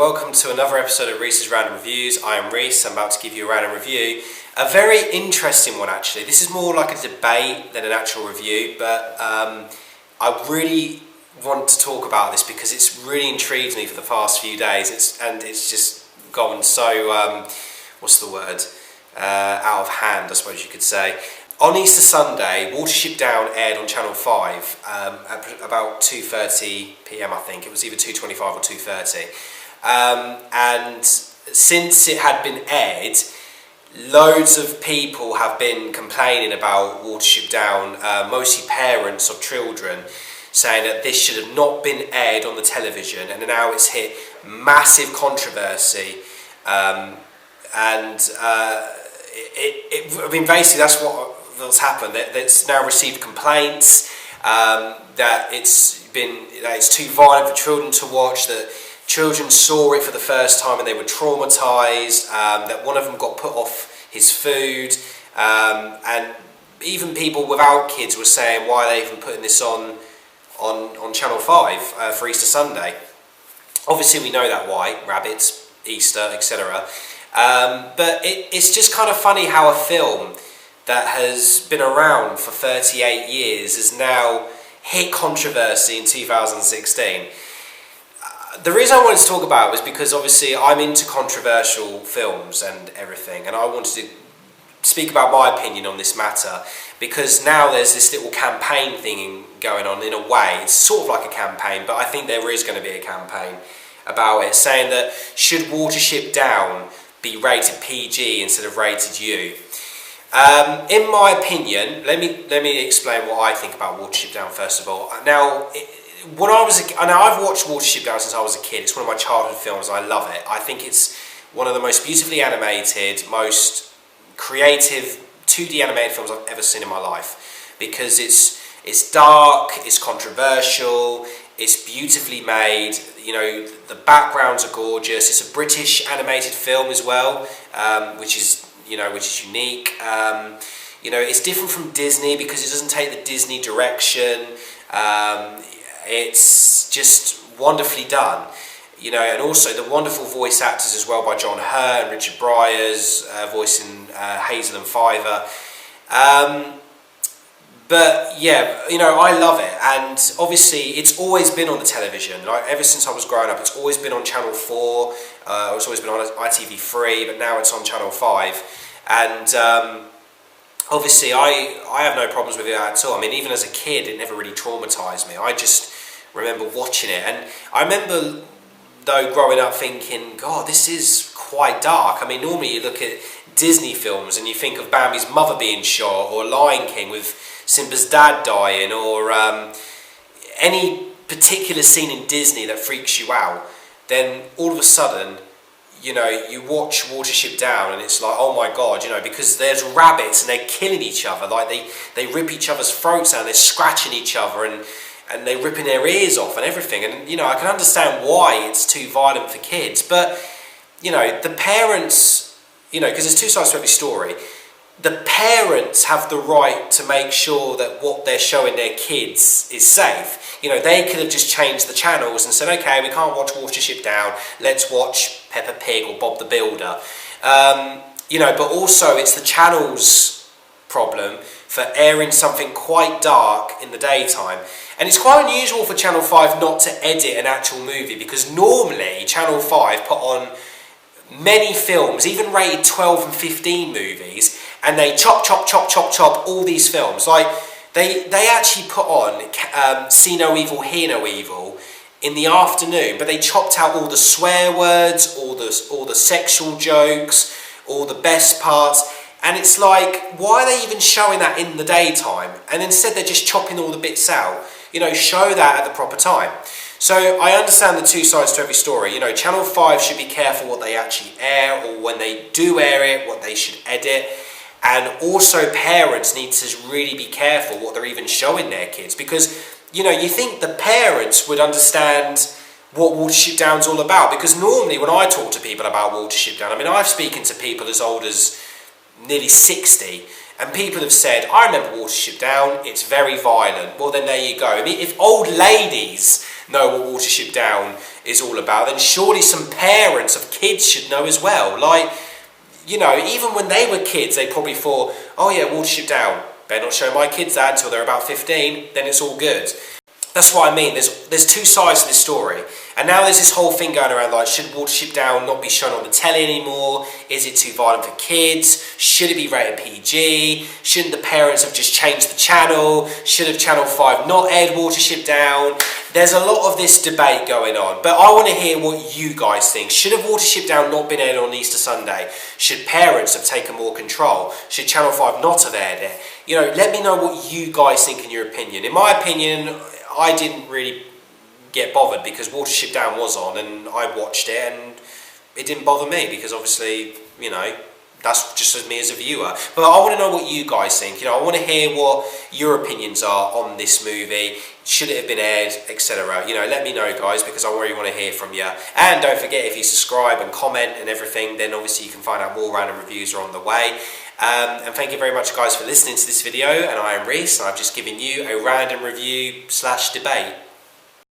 welcome to another episode of Reese's Random Reviews. I am Reese. I'm about to give you a random review. A very interesting one, actually. This is more like a debate than an actual review, but I really want to talk about this because it's really intrigued me for the past few days. It's just gone so, what's the word? Out of hand, I suppose you could say. On Easter Sunday, Watership Down aired on Channel 5 at about 2:30 PM, I think. It was either 2:25 or 2:30. And since it had been aired, loads of people have been complaining about Watership Down, mostly parents of children, saying that this should have not been aired on the television, and now it's hit massive controversy. I mean, basically that's what's happened. It's now received complaints that it's too violent for children to watch, that children saw it for the first time and they were traumatised, that one of them got put off his food, and even people without kids were saying, why are they even putting this on Channel 5 for Easter Sunday? Obviously we know that why, rabbits, Easter, etc. But it's just kind of funny how a film that has been around for 38 years has now hit controversy in 2016. The reason I wanted to talk about it was because obviously I'm into controversial films and everything, and I wanted to speak about my opinion on this matter because now there's this little campaign thing going on. In a way, it's sort of like a campaign, but I think there is going to be a campaign about it, saying that should Watership Down be rated PG instead of rated U? In my opinion, let me explain what I think about Watership Down first of all. Now, I've watched Watership Down since I was a kid. It's one of my childhood films. I love it. I think it's one of the most beautifully animated, most creative 2D animated films I've ever seen in my life, because it's dark, it's controversial, it's beautifully made. You know, the backgrounds are gorgeous. It's a British animated film as well, which is unique. It's different from Disney because it doesn't take the Disney direction. It's just wonderfully done, and also the wonderful voice actors as well by John Hurt and Richard Briers voicing Hazel and Fiver. But yeah, I love it, and obviously it's always been on the television. Like ever since I was growing up, it's always been on Channel 4. It's always been on ITV3, but now it's on Channel 5. And obviously I have no problems with it at all. I mean, even as a kid, it never really traumatised me. I just remember watching it, and I remember though growing up thinking, God, this is quite dark. I mean, normally you look at Disney films and you think of Bambi's mother being shot, or Lion King with Simba's dad dying, or any particular scene in Disney that freaks you out. Then all of a sudden, you watch Watership Down and it's like, oh my God, because there's rabbits and they're killing each other. Like they rip each other's throats out, they're scratching each other, and they're ripping their ears off and everything. And, I can understand why it's too violent for kids. But, the parents, because there's two sides to every story. The parents have the right to make sure that what they're showing their kids is safe. They could have just changed the channels and said, okay, we can't watch Watership Down, let's watch Peppa Pig or Bob the Builder. But also it's the channel's problem for airing something quite dark in the daytime. And it's quite unusual for Channel 5 not to edit an actual movie, because normally Channel 5 put on many films, even rated 12 and 15 movies, and they chop all these films. Like they actually put on See No Evil, Hear No Evil in the afternoon, but they chopped out all the swear words, all the sexual jokes, all the best parts. And it's like, why are they even showing that in the daytime? And instead they're just chopping all the bits out. Show that at the proper time. So I understand the two sides to every story. Channel 5 should be careful what they actually air, or when they do air it, what they should edit. And also parents need to really be careful what they're even showing their kids, because, you think the parents would understand what Watership Down's all about, because normally when I talk to people about Watership Down, I mean, I've spoken to people as old as nearly 60, and people have said, I remember Watership Down, it's very violent. Well, then there you go. I mean, if old ladies know what Watership Down is all about, then surely some parents of kids should know as well. Like, you know, even when they were kids, they probably thought, oh yeah, Watership Down, better not show my kids that until they're about 15, then it's all good. That's what I mean. There's two sides to this story. And now there's this whole thing going around like, should Watership Down not be shown on the telly anymore? Is it too violent for kids? Should it be rated PG? Shouldn't the parents have just changed the channel? Should have Channel 5 not aired Watership Down? There's a lot of this debate going on, but I want to hear what you guys think. Should have Watership Down not been aired on Easter Sunday? Should parents have taken more control? Should Channel 5 not have aired it? You know, let me know what you guys think in your opinion. In my opinion, I didn't really get bothered because Watership Down was on and I watched it and it didn't bother me because obviously, you know, that's just me as a viewer. But I want to know what you guys think. You know, I want to hear what your opinions are on this movie. Should it have been aired, etc. You know, let me know, guys, because I really want to hear from you. And don't forget, if you subscribe and comment and everything, then obviously you can find out more random reviews are on the way. And thank you very much, guys, for listening to this video. And I am Reese, and I've just given you a random review / debate.